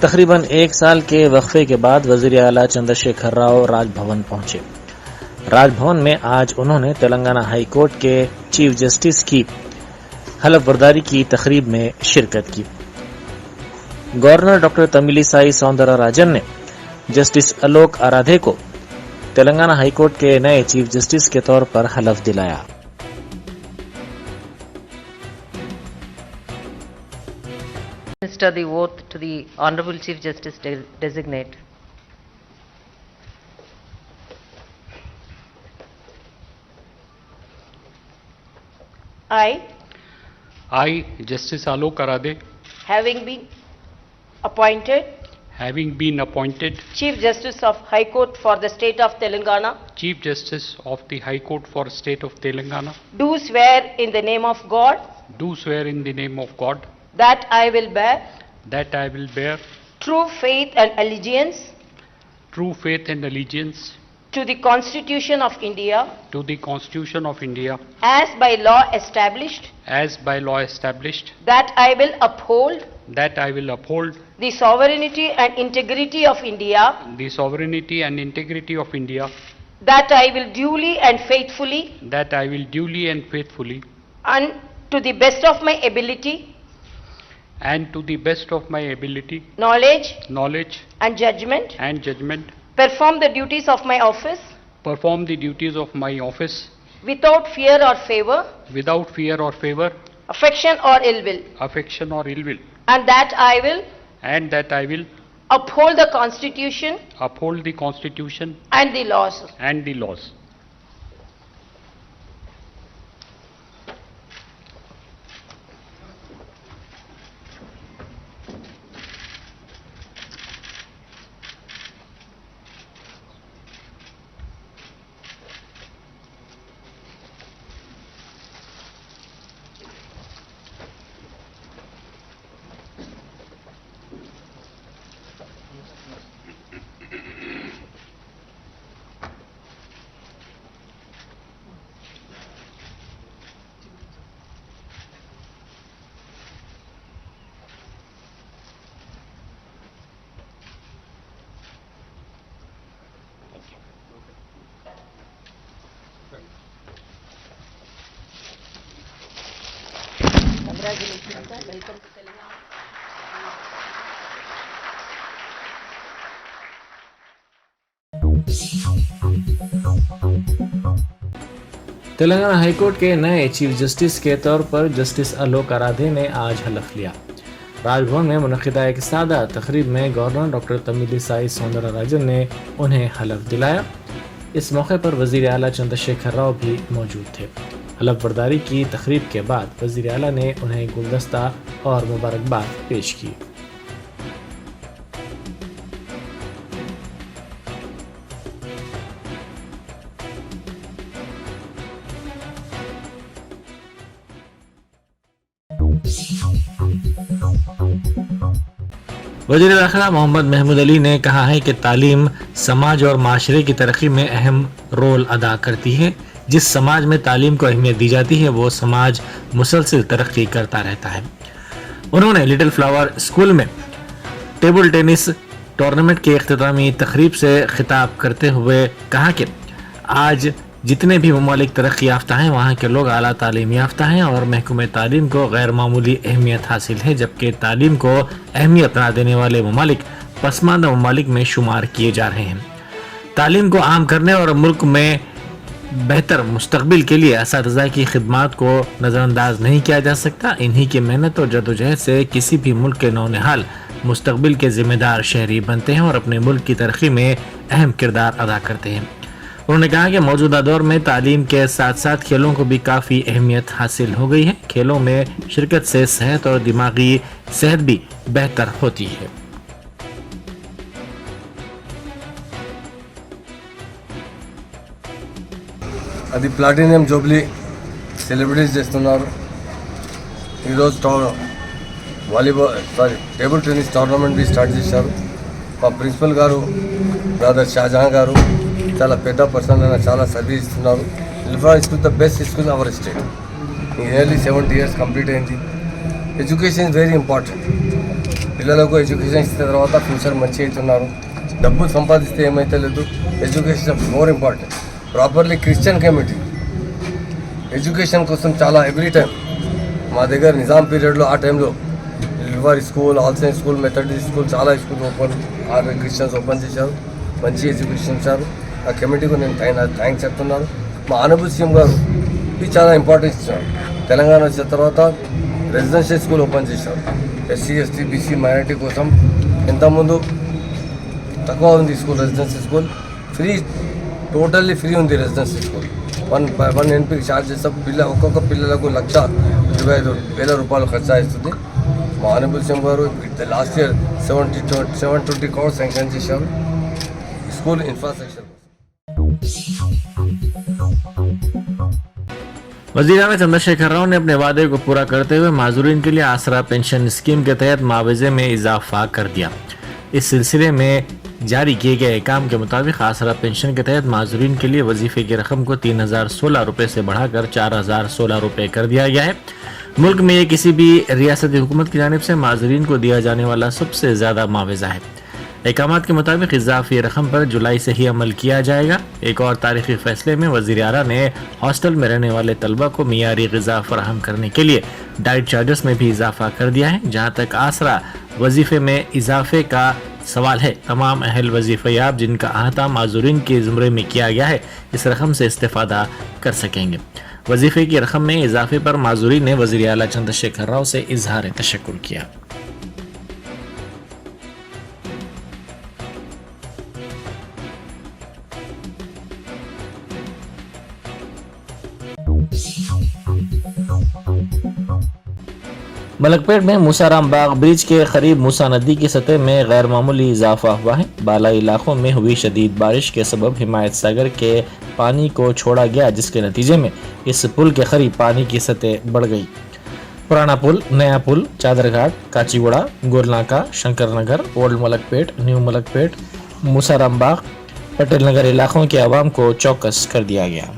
تقریباً ایک سال کے وقفے کے بعد وزیر اعلیٰ چندر شیکھر راؤ راج بھون پہنچے۔ راج بھون میں آج انہوں نے تلنگانہ ہائی کورٹ کے چیف جسٹس کی حلف برداری کی تقریب میں شرکت کی۔ گورنر ڈاکٹر تمیلی سائی سوندرا راجن نے جسٹس الوک آرادھے کو تلنگانہ ہائی کورٹ کے نئے چیف جسٹس کے طور پر حلف دلایا۔ Minister the oath to the Honorable Chief Justice Designate. I, Justice Alok Aradhe, having been appointed Chief Justice of High Court for the State of Telangana, Chief Justice of the High Court for State of Telangana, do swear in the name of God do swear in the name of God that I will bear that I will bear true faith and allegiance true faith and allegiance to the Constitution of India to the Constitution of India as by law established, as by law established, that I will uphold that I will uphold the sovereignty and integrity of India, the sovereignty and integrity of India, that I will duly and faithfully that I will duly and faithfully and to the best of my ability, and to the best of my ability, knowledge and judgment, perform the duties of my office without fear or favor, affection or ill will, and that I will uphold the Constitution and the laws. Congratulations, sir. Welcome to Telangana. Telangana high court کے نئے chief justice کے طور پر justice Alok آرادھے نے آج حلف لیا۔ راج بھون میں منعقدہ ایک سادہ تقریب میں گورنر ڈاکٹر تمیلی سائی سوندرا راجن نے انہیں حلف دلایا۔ اس موقع پر وزیر اعلیٰ چندر شیکھر راؤ بھی موجود تھے۔ حلف برداری کی تقریب کے بعد وزیر اعلیٰ نے انہیں گلدستہ اور مبارکباد پیش کی۔ وزیر داخلہ محمد محمود علی نے کہا ہے کہ تعلیم سماج اور معاشرے کی ترقی میں اہم رول ادا کرتی ہے۔ جس سماج میں تعلیم کو اہمیت دی جاتی ہے وہ سماج مسلسل ترقی کرتا رہتا ہے۔ انہوں نے لٹل فلاور اسکول میں ٹیبل ٹینس ٹورنامنٹ کے اختتامی تقریب سے خطاب کرتے ہوئے کہا کہ آج جتنے بھی ممالک ترقی یافتہ ہیں وہاں کے لوگ اعلیٰ تعلیم یافتہ ہیں اور محکمہ تعلیم کو غیر معمولی اہمیت حاصل ہے، جبکہ تعلیم کو اہمیت نہ دینے والے ممالک پسماندہ ممالک میں شمار کیے جا رہے ہیں۔ تعلیم کو عام کرنے اور ملک میں بہتر مستقبل کے لیے اساتذہ کی خدمات کو نظر انداز نہیں کیا جا سکتا۔ انہی کی محنت اور جدوجہد سے کسی بھی ملک کے نونہال مستقبل کے ذمہ دار شہری بنتے ہیں اور اپنے ملک کی ترقی میں اہم کردار ادا کرتے ہیں۔ انہوں نے کہا کہ موجودہ دور میں تعلیم کے ساتھ ساتھ کھیلوں کو بھی کافی اہمیت حاصل ہو گئی ہے۔ کھیلوں میں شرکت سے صحت اور دماغی صحت بھی بہتر ہوتی ہے۔ అది ప్లాటినియం జూబ్లీ సెలబ్రేట్ చేస్తున్నారు। ఈరోజు టేబుల్ టెన్నిస్ టోర్నమెంట్ స్టార్ట్ చేశారు। మా ప్రిన్సిపల్ గారు బ్రదర్ షాజహాన్ గారు చాలా పెద్ద పర్సన్, చాలా సర్వీస్ ఇస్తున్నారు। ఇల్ఫా school the best school our state. Nearly 70 years complete అయింది. Education is very important. పిల్లలకు ఎడ్యుకేషన్ ఇచ్చిన తర్వాత ఫ్యూచర్ మంచి అవుతున్నారు. డబ్బు సంపాదిస్తే ఏమైతే లేదు, education more important. Properly Christian community education కోసం చాలా ఎవ్రీ టైం మా దగ్గర నిజాం పీరియడ్లో ఆ టైంలో లిల్వారి school, all science school, Methodist school చాలా స్కూల్ ఓపెన్ క్రిస్టియన్స్ ఓపెన్ చేశారు. మంచి ఎడ్యుకేషన్ ఇచ్చారు. ఆ కమిటీకి నేను థ్యాంక్స్ చెప్తున్నాను. మా ఆనరబుల్ సీఎం గారు ఇది చాలా ఇంపార్టెన్స్ ఇచ్చారు. తెలంగాణ వచ్చిన తర్వాత రెసిడెన్షియల్ స్కూల్ ఓపెన్ చేశారు. ఎస్సీ, ఎస్టీ, బీసీ మైనారిటీ కోసం ఇంతకుముందు తక్కువ ఉంది school, residential school free, totally free ఉంది రెసిడెన్షియల్ స్కూల్. వన్ ఎన్పీకి ఛార్జ్ చేస్తాం. ఒక్కొక్క పిల్లలకు 1,25,000 రూపాయలు ఖర్చు అవుతుంది. మా ఆనరబుల్ సీఎం గారు లాస్ట్ ఇయర్ 720 crores శాంక్షన్ చేశారు స్కూల్ ఇన్ఫ్రాస్ట్రక్చర్. वज़ीर आला चंद्रशेखर राव ने अपने वादे को पूरा करते हुए माजूरीन के लिए आसरा पेंशन स्कीम के तहत मुआवजे में इजाफा कर दिया। इस सिलसिले में जारी किए गए काम के मुताबिक आसरा पेंशन के तहत माजूरीन के लिए वजीफे की रकम को 3,016 रुपये से बढ़ाकर 4,016 रुपये कर दिया गया है। मुल्क में ये किसी भी रियासती हुकूमत की जानिब से माजूरीन को दिया जाने वाला सबसे ज़्यादा मुआवजा है। अहकामात के मुताबिक इजाफी रकम पर जुलाई से ही अमल किया जाएगा। एक और तारीखी फैसले में वज़ीर आला ने हॉस्टल में रहने वाले तलबा को मियारी ग़िज़ा फराहम करने के लिए डाइट चार्जेस में भी इजाफा कर दिया है। जहाँ तक आसरा वजीफे में इजाफे का सवाल है, तमाम अहल वजीफ़याब जिनका अहता माजूरीन के ज़ुमरे में किया गया है इस रकम से इस्तेफ़ादा कर सकेंगे। वजीफे की रकम में इजाफे पर माजूरीन ने वज़ीर आला चंद्रशेखर राव से इजहार तशक्कुर किया। मलकपेट में मूसाराम बाग ब्रिज के करीब मूसा नदी की सतह में गैर मामूली इजाफा हुआ है। बालाई इलाकों में हुई शदीद बारिश के सबब हिमायत सागर के पानी को छोड़ा गया, जिसके नतीजे में इस पुल के करीब पानी की सतह बढ़ गई। पुराना पुल, नया पुल, चादरघाट, काचीगुड़ा, गोलनाका, शंकर नगर, ओल्ड मलकपेट, न्यू मलकपेट, मूसाराम बाग, पटेल नगर इलाकों के आवाम को चौकस कर दिया गया।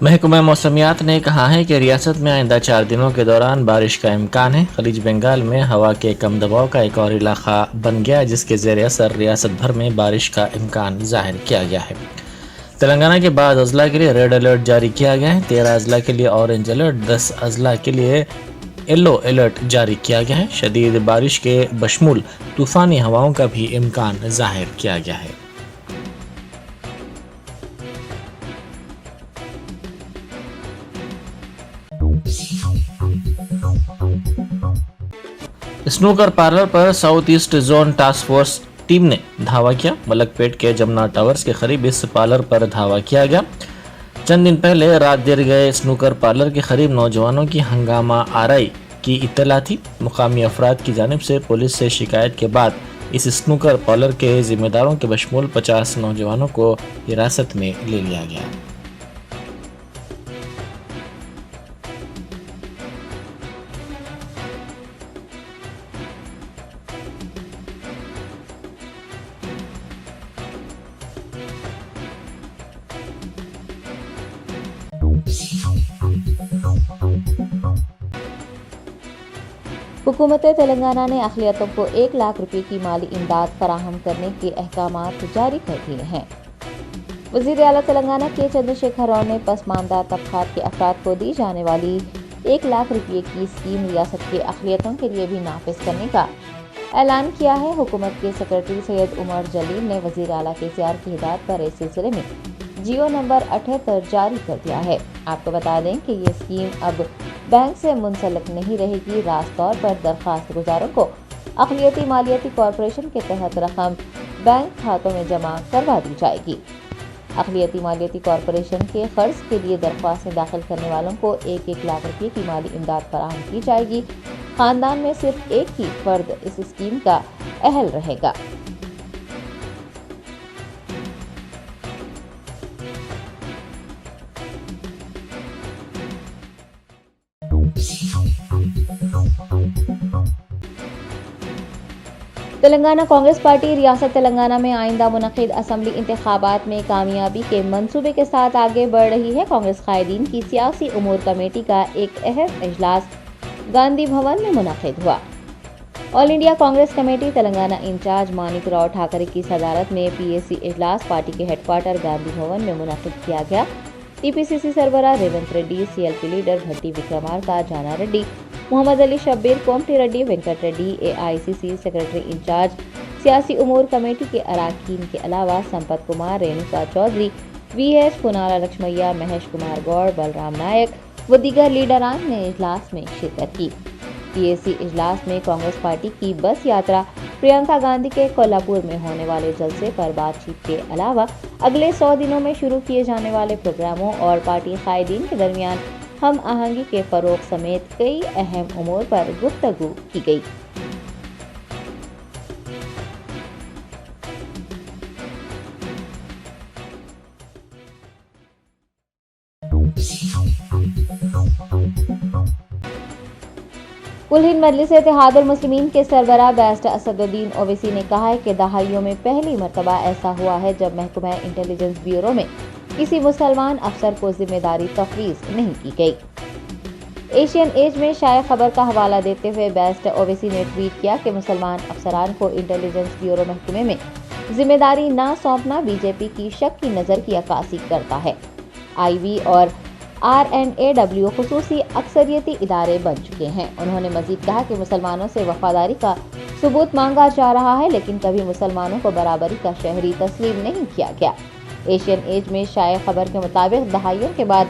महकमा मौसमियात ने कहा है कि रियासत में आइंदा 4 दिनों के दौरान बारिश का इम्कान है। खलीज बंगाल में हवा के कम दबाव का एक और इलाका बन गया, जिसके ज़ेर असर रियासत भर में बारिश का इम्कान जाहिर किया गया है। तेलंगाना के बाद अजला के लिए रेड अलर्ट जारी किया गया है। 13 अजला के लिए ऑरेंज अलर्ट, 10 अजला के लिए येलो अलर्ट जारी किया गया है। शदीद बारिश के बशमूल तूफ़ानी हवाओं का भी इम्कान जाहिर किया गया है। स्नूकर पार्लर पर south east zone task force team ने धावा किया। मलकपेट के जमुना टावर्स के करीब इस पार्लर पर धावा किया गया। चंद दिन पहले रात देर गए स्नूकर पार्लर के करीब नौजवानों की हंगामा आराई की इत्तला थी। मुकामी अफराद की जानिब से पुलिस से शिकायत के बाद इस स्नूकर पार्लर के जिम्मेदारों के बशमूल 50 नौजवानों को हिरासत में ले लिया गया। हुकूमत तेलंगाना ने अक़लियतों को 1 लाख रुपए की माली इमदाद फराहम करने के अहकामात जारी कर दिए हैं। वज़ीर आला तेलंगाना के चंद्रशेखर राव ने पसमानदा तबक़ात के अफराद को दी जाने वाली 1 लाख रुपए की स्कीम रियासत के अक़लियतों के लिए भी नाफिज करने का ऐलान किया है। हुकूमत के सेक्रेटरी सैयद उमर जलील ने वज़ीर आला KCR की हिदायत पर इस सिलसिले में जियो नंबर 78 जारी कर दिया है। आपको बता दें कि ये स्कीम अब बैंक से मुंसलिक नहीं रहेगी। रास्त तौर पर दरख्वास्त गुजारों को अक़लियती मालियाती कॉरपोरेशन के तहत रकम बैंक खातों में जमा करवा दी जाएगी। अक़लियती मालियाती कॉरपोरेशन के क़र्ज़ के लिए दरख्वास्तें दाखिल करने वालों को 1-1 लाख रुपये की माली इमदाद फराहम की जाएगी। ख़ानदान में सिर्फ एक ही फ़र्द इस स्कीम का अहल रहेगा। तेलंगाना कांग्रेस पार्टी रियासत तेलंगाना में आइंदा मुनक़िद असम्बली इंतखाबात में कामयाबी के मंसूबे के साथ आगे बढ़ रही है। कांग्रेस कायदीन की सियासी उमूर कमेटी का एक अहम इजलास गांधी भवन में मुनक़िद हुआ। All India Congress committee Telangana in charge Manik Rao Thackeray की सदारत में पीएसी इजलास पार्टी के हेडक्वार्टर गांधी भवन में मुनक़िद किया गया। टीपीसीसी सरबराह Revanth Reddy, CLP leader Bhatti Vikramarka, Jana Reddy, Mohammad Ali Shabbir, Komati Reddy, Venkat Reddy, AICC secretary incharge सियासी उमूर कमेटी के अरकान के अलावा संपत कुमार, रेणुका चौधरी, वीएस, पुनारा लक्ष्मैया, महेश कुमार गौड़, बलराम नायक व दीगर लीडरान ने इजलास में शिरकत की। पीएसी इजलास में कांग्रेस पार्टी की बस यात्रा, प्रियंका गांधी के कोल्हापुर में होने वाले जलसे पर बातचीत के अलावा अगले 100 दिनों में शुरू किए जाने वाले प्रोग्रामों और पार्टी कायदीन के दरमियान हम आहंगी के फरोग समेत कई अहम उमूर पर गुफ्तगू की गई। कुल हिंद मजलिस इत्तेहादुल मुस्लिमीन के सरबराह बैरिस्टर असदुद्दीन ओवैसी ने कहा है कि दहाइयों में पहली मर्तबा ऐसा हुआ है जब महकमा इंटेलिजेंस ब्यूरो में किसी मुसलमान अफसर को जिम्मेदारी तफवीज नहीं की गई। एशियन एज में शाया खबर का हवाला देते हुए बैरिस्टर ओवैसी ने ट्वीट किया कि मुसलमान अफसरान को इंटेलिजेंस ब्यूरो महकमे में जिम्मेदारी न सौंपना बीजेपी की शक की नज़र की अक्कासी करता है। आईबी और RNAW खुसूसी अक्सरियती इदारे बन चुके हैं। उन्होंने मजीद कहा कि मुसलमानों से वफादारी का सबूत मांगा जा रहा है, लेकिन कभी मुसलमानों को बराबरी का शहरी तस्लीम नहीं किया गया। एशियन एज में शाया खबर के मुताबिक दहाइयों के बाद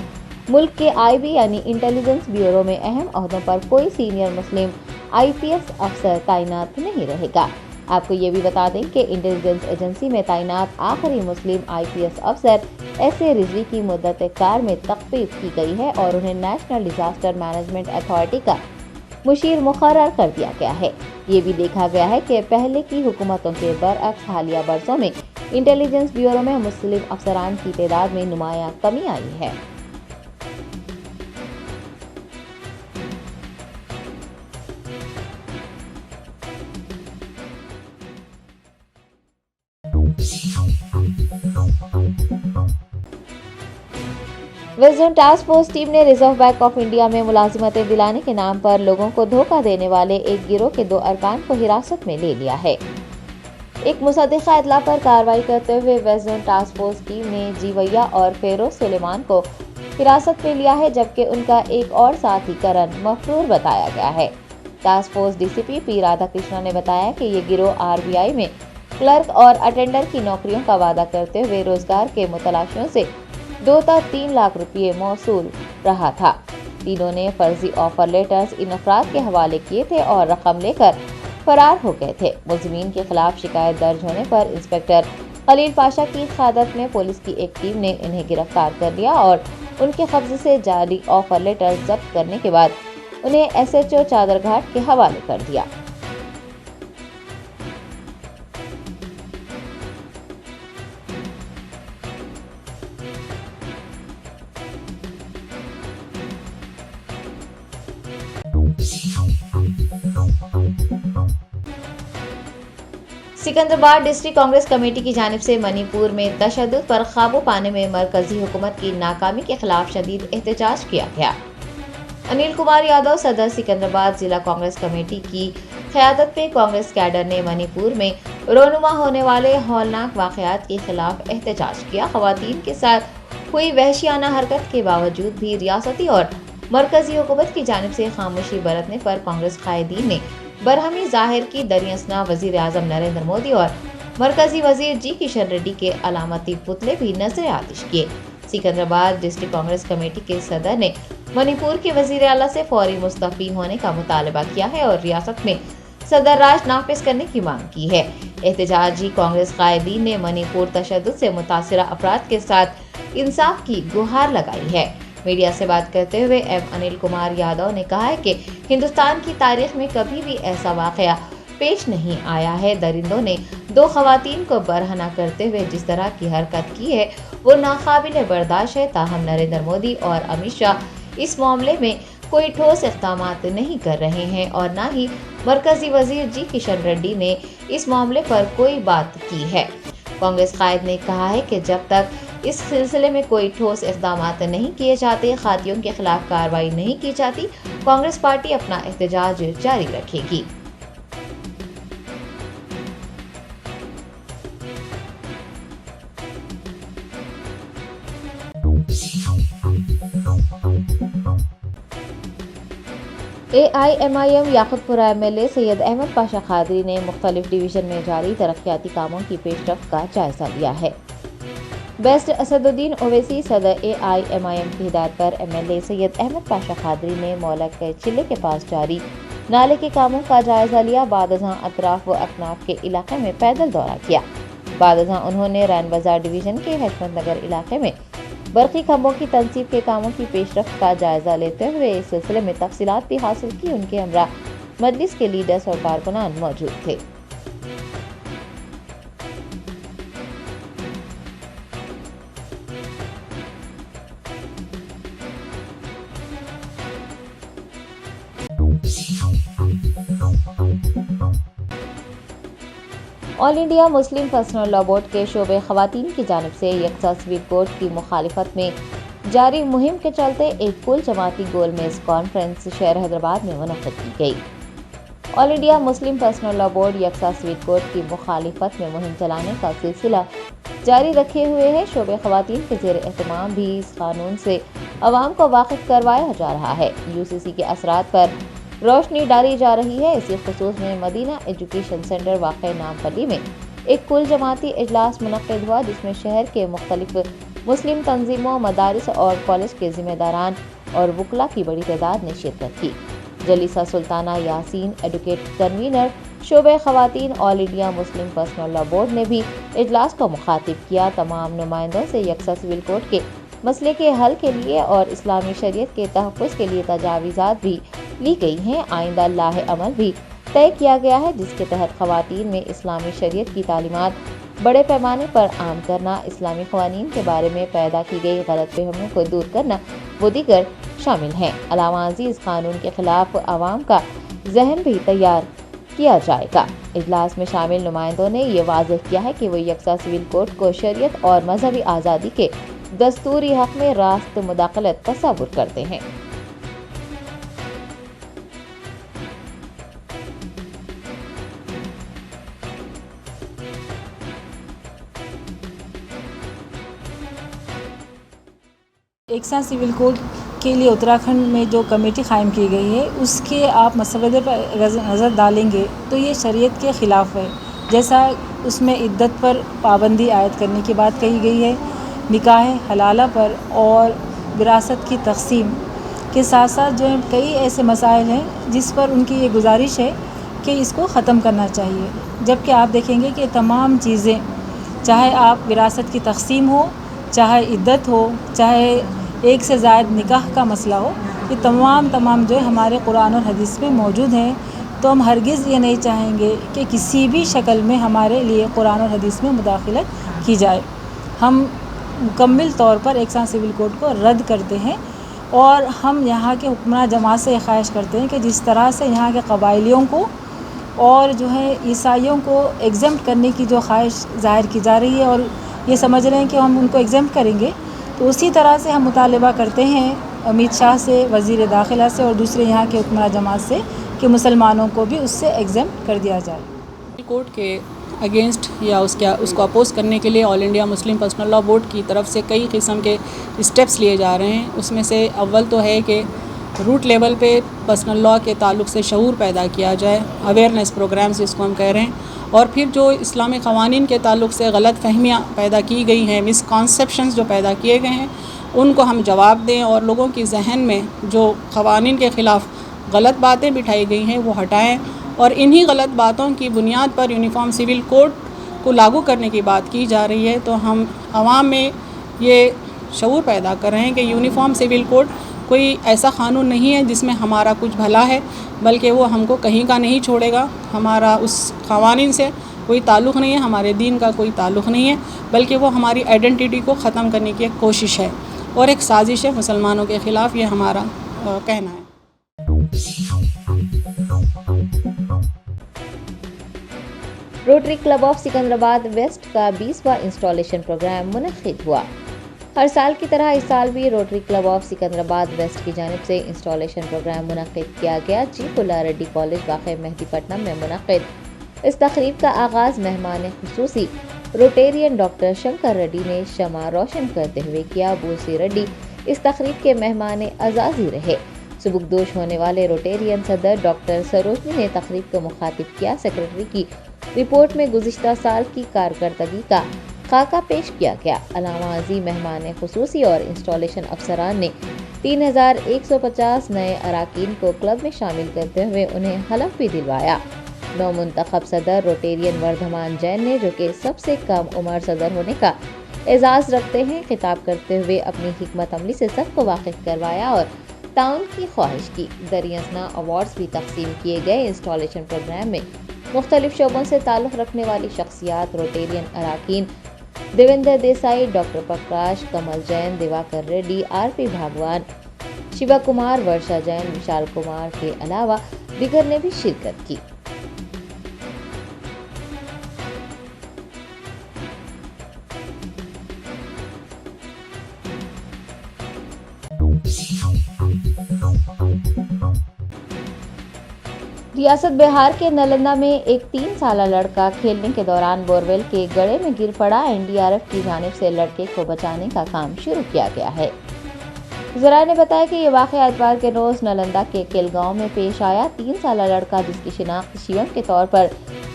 मुल्क के आईबी यानी इंटेलिजेंस ब्यूरो में अहम ओहदों पर कोई सीनियर मुस्लिम IPS अफसर तैनात नहीं रहेगा। आपको ये भी बता दें कि इंटेलिजेंस एजेंसी में तैनात आखिरी मुस्लिम IPS अफसर SA रिजवी की मुद्दत कार में तख्फीफ की गई है और उन्हें नेशनल डिजास्टर मैनेजमेंट अथॉरिटी का मुशीर मुकर्रर कर दिया गया है। ये भी देखा गया है कि पहले की हुकूमतों के बरअक्स हालिया बरसों में इंटेलिजेंस ब्यूरो में मुस्लिम अफसरान की तादाद में नुमायां कमी आई है। West zone task force team ने रिजर्व बैंक ऑफ इंडिया में मुलाजिमतें दिलाने के नाम पर लोगों को धोखा देने वाले एक गिरोह के 2 अरकान को हिरासत में ले लिया है। एक मुसद्दिक़ा इत्तला पर कार्रवाई करते हुए west zone task force team ने जीवैया और फेरोज सुलेमान को हिरासत में लिया है, जबकि उनका एक और साथी करण मफरूर बताया गया है। Task force DCP P Radhakrishna ने बताया कि ये गिरोह RBI में क्लर्क और अटेंडर की नौकरियों का वादा करते हुए रोजगार के मुतलाशियों से 2 से 3 लाख रुपये मौसूल रहा था। तीनों ने फर्जी ऑफर लेटर्स इन अफराद के हवाले किए थे और रकम लेकर फरार हो गए थे। मुलजिमीन के खिलाफ शिकायत दर्ज होने पर इंस्पेक्टर खलील पाशा की क़यादत में पुलिस की एक टीम ने इन्हें गिरफ्तार कर लिया और उनके कब्जे से जारी ऑफर लेटर जब्त करने के बाद उन्हें SHO चादरघाट के हवाले कर दिया। सिकंदराबाद डिस्ट्रिक्ट कांग्रेस कमेटी की जानिब से मणिपुर में तशद्दुद पर काबू पाने में मरकजी हुकूमत की नाकामी के खिलाफ शदीद एहतजाज किया गया। अनिल कुमार यादव सदर सिकंदराबाद जिला कांग्रेस कमेटी की क़यादत में कांग्रेस कैडर ने मणिपुर में रोनुमा होने वाले हौलनाक वाक़यात के खिलाफ एहतजाज किया। ख़वातीन के साथ हुई वहशियाना हरकत के बावजूद भी रियासती और मरकजी हुकूमत की जानिब से खामोशी बरतने पर कांग्रेस कायदीन ने बरहमी जाहिर की। दरियासना वज़ीर आज़म नरेंद्र मोदी और मरकजी वज़ीर G किशन रेड्डी के अलामती पुतले भी नजर आतिश किए। सिकंदराबाद डिस्ट्रिक्ट कांग्रेस कमेटी के सदर ने मणिपुर के वज़ीर आला से फौरी मुस्तफ़ी होने का मुतालबा किया है और रियासत में सदर राज नाफिज करने की मांग की है। एहतजाजी कांग्रेस कायदीन ने मणिपुर तशद्दुद से मुतासिरा अफराद के साथ इंसाफ की गुहार लगाई है। मीडिया से बात करते हुए अनिल कुमार यादव ने कहा है कि हिंदुस्तान की तारीख में कभी भी ऐसा वाक़या पेश नहीं आया है। दरिंदों ने 2 ख़वातीन को बरहना करते हुए जिस तरह की हरकत की है वो नाकाबिले बर्दाश्त है। ताहम नरेंद्र मोदी और अमित शाह इस मामले में कोई ठोस इक़दामात नहीं कर रहे हैं और न ही मरकजी वजीर जी किशन रेड्डी ने इस मामले पर कोई बात की है। कांग्रेस कायद ने कहा है कि जब तक इस सिलसिले में कोई ठोस इक़दामात नहीं किए जाते, खातियों के खिलाफ कार्रवाई नहीं की जाती, कांग्रेस पार्टी अपना एहतजाज जारी रखेगी। AIMIM याकुतपुरा MLA सैयद अहमद पाशा खादरी ने मुख्तलिफ डिवीज़न में जारी तरक्याती कामों की पेशरफ्त का जायजा लिया है। बेस्ट असदुद्दीन ओवैसी सदर AIMIM की हिदायत पर MLA सैयद अहमद पाशा खादरी ने मौलक के चिल्ले के पास जारी नाले के कामों का जायजा लिया। बादशाह अतराफ व अकनाफ के इलाके में पैदल दौरा किया। बादशाह उन्होंने रैन बाजार डिवीज़न के हशमत नगर इलाके में बरकी खंभों की तनसीब के कामों की पेशरफ्त का जायजा लेते हुए इस सिलसिले में तफसीलात भी हासिल की। उनके हमरा मजलिस के लीडर्स और कारकुनान मौजूद थे। All India Muslim Personal Law board के शोबे खवातीन की जानिब से यकसा सिविल कोड की मुखालिफत में जारी मुहिम के चलते एक कुल जमाती गोल मेज कॉन्फ्रेंस शहर हैदराबाद में मुनक़्क़िद की गई। All India Muslim Personal Law Board यकसा सिविल कोड की मुखालिफत में मुहिम चलाने का सिलसिला जारी रखे हुए है। शोबे खवातीन के ज़ेर एहतमाम भी इस कानून से अवाम को वाकिफ करवाया जा रहा है। UCC के असरात पर रोशनी डाली जा रही है। इसी खुसूस में मदीना एजुकेशन सेंटर वाक़ नामपल्ली में एक कुल जमाती इजलास मुनक़्क़िद हुआ, जिसमें शहर के मुख्तलिफ मुस्लिम तंजीमों, मदारिस और कॉलेज के ज़िम्मेदारान और वकला की बड़ी तादाद ने शिरकत की। जलीसा सुल्ताना यासीन, एडवोकेट कन्वीनर शोबे खवातीन All India Muslim Personal Law Board ने भी इजलास को मुखातिब किया। तमाम नुमाइंदों से यकसा सिविल कोड के मसले के हल के लिए और इस्लामी शरीयत के तहफ़्फ़ुज़ के लिए तजावीज़ात भी ली गई हैं। आइंदा लाहे अमल भी तय किया गया है, जिसके तहत ख़वातीन में इस्लामी शरीयत की तालीमात बड़े पैमाने पर आम करना, इस्लामी क़वानीन के बारे में पैदा की गई गलतफ़हमियों को दूर करना वो दीगर शामिल हैं। अलावा अज़ीज़ कानून के ख़िलाफ़ आवाम का जहन भी तैयार किया जाएगा। इजलास में शामिल नुमाइंदों ने ये वाज़ेह किया है कि वो यकसा सिविल कोड को शरीयत और मजहबी आज़ादी के दस्तूरी हक़ में रास्त मुदाखलत तस्वुर करते हैं। यकसा सिविल कोड के लिए उत्तराखंड में जो कमेटी कायम की गई है, उसके आप मसवदे पर नज़र डालेंगे तो ये शरीयत के ख़िलाफ़ है। जैसा उसमें इद्दत पर पाबंदी आयद करने की बात कही गई है, निकाह हलाला पर और विरासत की तक़सीम के साथ साथ जो है कई ऐसे मसाइल हैं जिस पर उनकी ये गुजारिश है कि इसको ख़त्म करना चाहिए। जबकि आप देखेंगे कि तमाम चीज़ें, चाहे आप विरासत की तक़सीम हो, चाहे इद्दत हो, चाहे एक से ज़ायद निकाह का मसला हो, ये तमाम जो है हमारे कुरान और हदीस में मौजूद हैं। तो हम हरगिज़ ये नहीं चाहेंगे कि किसी भी शक्ल में हमारे लिए कुरान और हदीस में मुदाखलत की जाए। हम मुकम्मल तौर पर यकसा सिविल कोड को रद्द करते हैं और हम यहाँ के हुक्मरान जमात से ख्वाहिश करते हैं कि जिस तरह से यहाँ के कबाइलियों को और जो है ईसाइयों को एग्ज़म्प्ट करने की जो ख्वाहिश ज़ाहिर की जा रही है और ये समझ रहे हैं कि हम उनको एग्ज़म्प्ट करेंगे, तो उसी तरह से हम मुतालबा करते हैं अमित शाह से, वज़ीर दाखिला से और दूसरे यहाँ के हुक्मरान जमात से कि मुसलमानों को भी उससे एग्ज़म्प्ट कर दिया जाए। कोर्ट के अगेंस्ट या उसको अपोज़ करने के लिए all India Muslim Personal Law board की तरफ से कई किस्म के स्टेप्स लिए जा रहे हैं। उसमें से अव्वल तो है कि रूट लेवल पे पर्सनल लॉ के ताल्लुक़ से शऊर पैदा किया जाए, अवेयरनेस प्रोग्राम्स जिसको हम कह रहे हैं, और फिर जो इस्लामी क़वानीन के ताल्लुक़ से गलत फहमियाँ पैदा की गई हैं, मिसकॉन्सेप्शंस जो पैदा किए गए हैं, उनको हम जवाब दें और लोगों की जहन में जो क़वानीन के ख़िलाफ़ गलत बातें बिठाई गई हैं वो हटाएं और इन्हीं गलत बातों की बुनियाद पर यूनिफॉर्म सिविल कोड को लागू करने की बात की जा रही है। तो हम आवाम में ये शऊर पैदा कर रहे हैं कि यूनिफॉर्म सिविल कोड कोई ऐसा क़ानून नहीं है जिसमें हमारा कुछ भला है, बल्कि वो हमको कहीं का नहीं छोड़ेगा। हमारा उस क़वानीन से कोई ताल्लुक़ नहीं है, हमारे दीन का कोई ताल्लुक़ नहीं है, बल्कि वो हमारी आइडेंटिटी को ख़त्म करने की एक कोशिश है और एक साजिश है मुसलमानों के ख़िलाफ़, ये हमारा कहना है। Rotary club of Secunderabad west का 20वां इंस्टॉलेशन प्रोग्राम मुनक्किद हुआ। हर साल की तरह इस साल भी Rotary club of Secunderabad west की जानिब से इंस्टॉलेशन प्रोग्राम मुनक्किद किया गया। जी पुल्ला रेड्डी कॉलेज वाक़ मेहदीपट्टनम में मुनक्किद इस तकरीब का आगाज़ मेहमान खुसूसी रोटेरियन डॉक्टर शंकर रेड्डी ने शमा रोशन करते हुए किया। बूसी रेड्डी इस तकरीब के मेहमान अज़ाज़ी रहे। सुबुकदोश होने वाले रोटेरियन सदर डॉक्टर सरोजनी ने तकरीब को मुखातिब किया। सेक्रेटरी की रिपोर्ट में गुज़िश्ता साल की कारकर्दगी का खाका पेश किया गया। अलामा अज़ीम मेहमान खुसूसी और इंस्टॉलेशन अफसरान ने 3150 नए अराकीन को क्लब में शामिल करते हुए उन्हें हलफ भी दिलवाया। नौमुंतखब सदर रोटेरियन वर्धमान जैन ने, जो कि सबसे कम उम्र सदर होने का एजाज़ रखते हैं, खिताब करते हुए अपनी हिकमत अमली से सबको वाकिफ करवाया और ताउन की ख्वाहिश की। दरियासना अवार्ड्स भी तकसीम किए गए। इंस्टॉलेशन प्रोग्राम में मुख्तलिफ शोबों से ताल्लुक़ रखने वाली शख्सियात रोटेरियन अराकीन देवेंद्र देसाई, डॉक्टर प्रकाश, कमल जैन, दिवाकर रेड्डी, आरपी भागवान, शिवा कुमार, वर्षा जैन, विशाल कुमार के अलावा दीगर ने भी शिरकत की। रियासत बिहार के नालंदा में एक 3 साला लड़का खेलने के दौरान बोरवेल के गड्ढे में गिर पड़ा। एनडीआरएफ की जानिब से लड़के को बचाने का काम शुरू किया गया है। ज़राए ने बताया कि ये वाक़या इतवार के रोज नालंदा के केलगांव में पेश आया। 3 साला लड़का, जिसकी शिनाख्त शिवम के तौर पर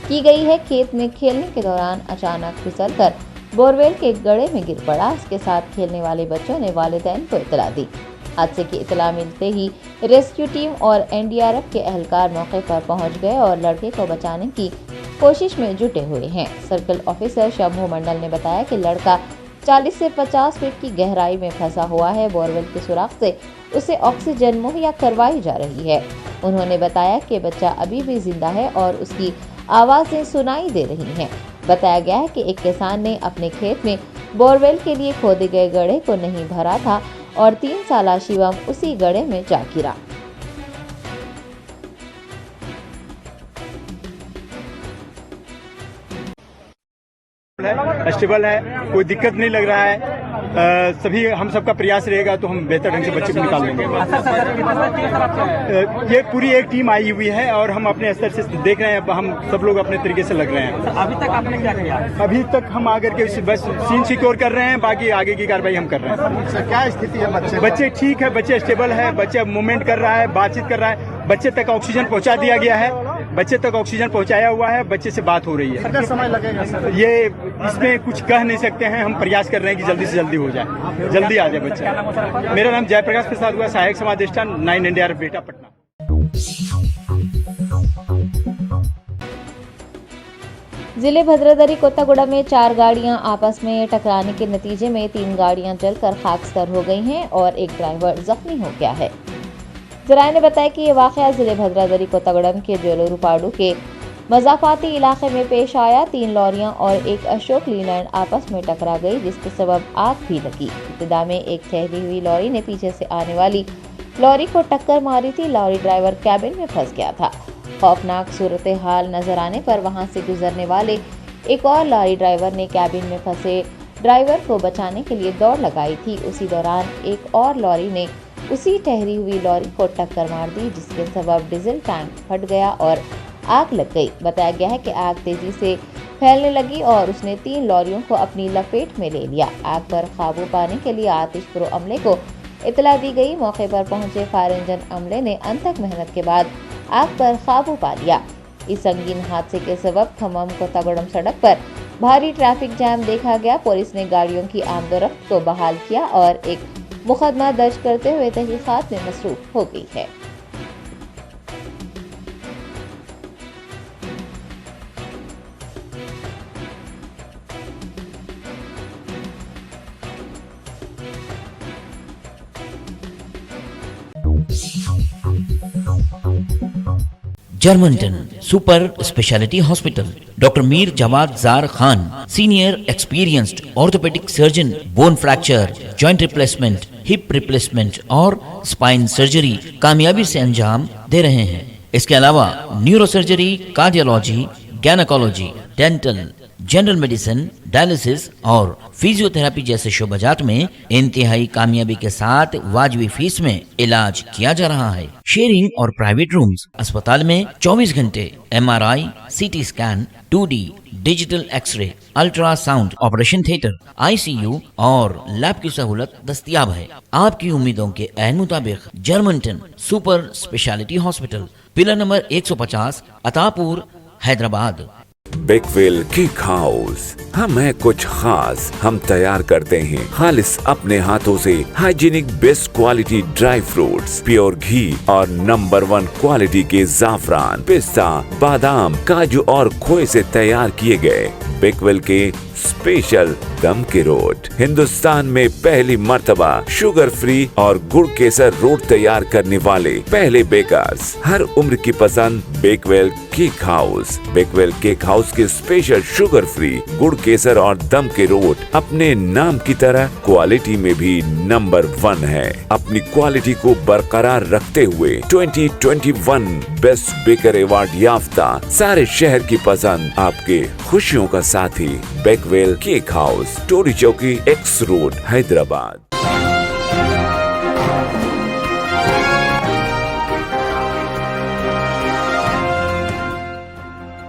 की गई है, खेत में खेलने के दौरान अचानक फिसल कर बोरवेल के गड्ढे में गिर पड़ा। इसके साथ खेलने वाले बच्चों ने वालिदैन को इतला दी। हादसे की इतला मिलते ही रेस्क्यू टीम और एनडीआरएफ के एहलकार मौके पर पहुंच गए और लड़के को बचाने की कोशिश में जुटे हुए हैं। सर्कल ऑफिसर शंभू मंडल ने बताया कि लड़का 40 से 50 फीट की गहराई में फंसा हुआ है। बोरवेल के सुराख से उसे ऑक्सीजन मुहैया करवाई जा रही है। उन्होंने बताया कि बच्चा अभी भी जिंदा है और उसकी आवाज़ें सुनाई दे रही हैं। बताया गया है कि एक किसान ने अपने खेत में बोरवेल के लिए खोदे गए गड्ढे को नहीं भरा था और 3 साला शिवम उसी गड्ढे में जा गिरा। स्टेबल है, कोई दिक्कत नहीं लग रहा है। सभी हम सबका प्रयास रहेगा तो हम बेहतर ढंग से बच्चे को निकाल लेंगे। ये पूरी एक टीम आई हुई है और हम अपने स्तर से देख रहे हैं। हम सब लोग अपने तरीके से लग रहे हैं। अभी तक आपने क्या किया? अभी तक हम आकर के बस सीन सिक्योर कर रहे हैं, बाकी आगे की कार्रवाई हम कर रहे हैं। क्या स्थिति है बच्चे? बच्चे ठीक है, बच्चे स्टेबल है, बच्चे मूवमेंट कर रहा है, बातचीत कर रहा है। बच्चे तक ऑक्सीजन पहुंचा दिया गया है, बच्चे तक ऑक्सीजन पहुंचाया हुआ है, बच्चे से बात हो रही है। कितना समय लगेगा सर? ये इसमें कुछ कह नहीं सकते हैं। हम प्रयास कर रहे हैं कि जल्दी से जल्दी हो जाए, जल्दी आ जाए बच्चा। मेरा नाम जयप्रकाश प्रसाद हुआ, सहायक समादेष्टा 9 एनडीआरएफ बेटा पटना। जिले भद्रादरी कोत्तागुड़ा में 4 गाड़ियां आपस में टकराने के नतीजे में 3 गाड़ियां जलकर खाकस्तर हो गई हैं और एक ड्राइवर जख्मी हो गया है। ज़राए ने बताया कि ये वाक़या जिले भद्रादरी कोत्तागुड़म के जोलोरूपाडू के मज़ाफ़ाती इलाके में पेश आया। 3 लॉरियां और एक अशोक लीलैंड आपस में टकरा गई, जिसके सबब आग भी लगी। इब्तिदा में एक ठहरी हुई लॉरी ने पीछे से आने वाली लॉरी को टक्कर मारी थी। लॉरी ड्राइवर कैबिन में फंस गया था। खौफनाक सूरत हाल नजर आने पर वहां से गुजरने वाले एक और लॉरी ड्राइवर ने कैबिन में फंसे ड्राइवर को बचाने के लिए दौड़ लगाई थी। उसी दौरान एक और लॉरी ने उसी ठहरी हुई लॉरी को टक्कर मार दी, जिसके सबब डीजल टैंक फट गया और आग लग गई। बताया गया है कि आग तेजी से फैलने लगी और उसने 3 लॉरियों को अपनी लपेट में ले लिया। आग पर काबू पाने के लिए आतिश प्रो अमले को इतला दी गई। मौके पर पहुंचे फायर इंजन अमले ने अनथक मेहनत के बाद आग पर काबू पा लिया। इस संगीन हादसे के सबब खम्मम कोत्तागुड़म सड़क पर भारी ट्रैफिक जैम देखा गया। पुलिस ने गाड़ियों की आमदोरफ्त को बहाल किया और एक मुकदमा दर्ज करते हुए तहकीकात में मसरूफ हो गई है। Germanten super speciality hospital, doctor Mir Jawad Zar Khan, senior experienced orthopaedic surgeon, bone fracture, joint replacement, hip replacement और स्पाइन सर्जरी कामयाबी से अंजाम दे रहे हैं। इसके अलावा neuro surgery, cardiology, gynaecology, dental, general medicine, dialysis और फिजियोथेरेपी जैसे शोबाजात में इंतहाई कामयाबी के साथ वाजबी फीस में इलाज किया जा रहा है। शेयरिंग और प्राइवेट रूम्स, अस्पताल में 24 घंटे MRI, CT scan, 2D digital x-ray, ultrasound, operation theatre, ICU और लैब की सहूलत दस्तयाब है। आपकी उम्मीदों के ऐन मुताबिक Germanten super speciality hospital, pillar number 150, Attapur, Hyderabad. Bakewell cake house, हम है कुछ खास। हम तैयार करते हैं खालिस अपने हाथों से hygienic best quality dry fruits, pure घी और नंबर 1 क्वालिटी के जाफरान, पिस्ता, बादाम, काजू और खोए से तैयार किए गए बेकवेल के स्पेशल दम के रोट। हिंदुस्तान में पहली मर्तबा शुगर फ्री और गुड़ केसर रोट तैयार करने वाले पहले बेकर्स। हर उम्र की पसंद Bakewell cake house. Bakewell cake house के स्पेशल शुगर फ्री गुड़ केसर और दम के रोट अपने नाम की तरह क्वालिटी में भी नंबर 1 है। अपनी क्वालिटी को बरकरार रखते हुए 2021 बेस्ट बेकर अवार्ड याफ्ता सारे शहर की पसंद, आपके खुशियों का साथी बेकवेल केक हाउस, टोरी चौकी, X रोड, हैदराबाद।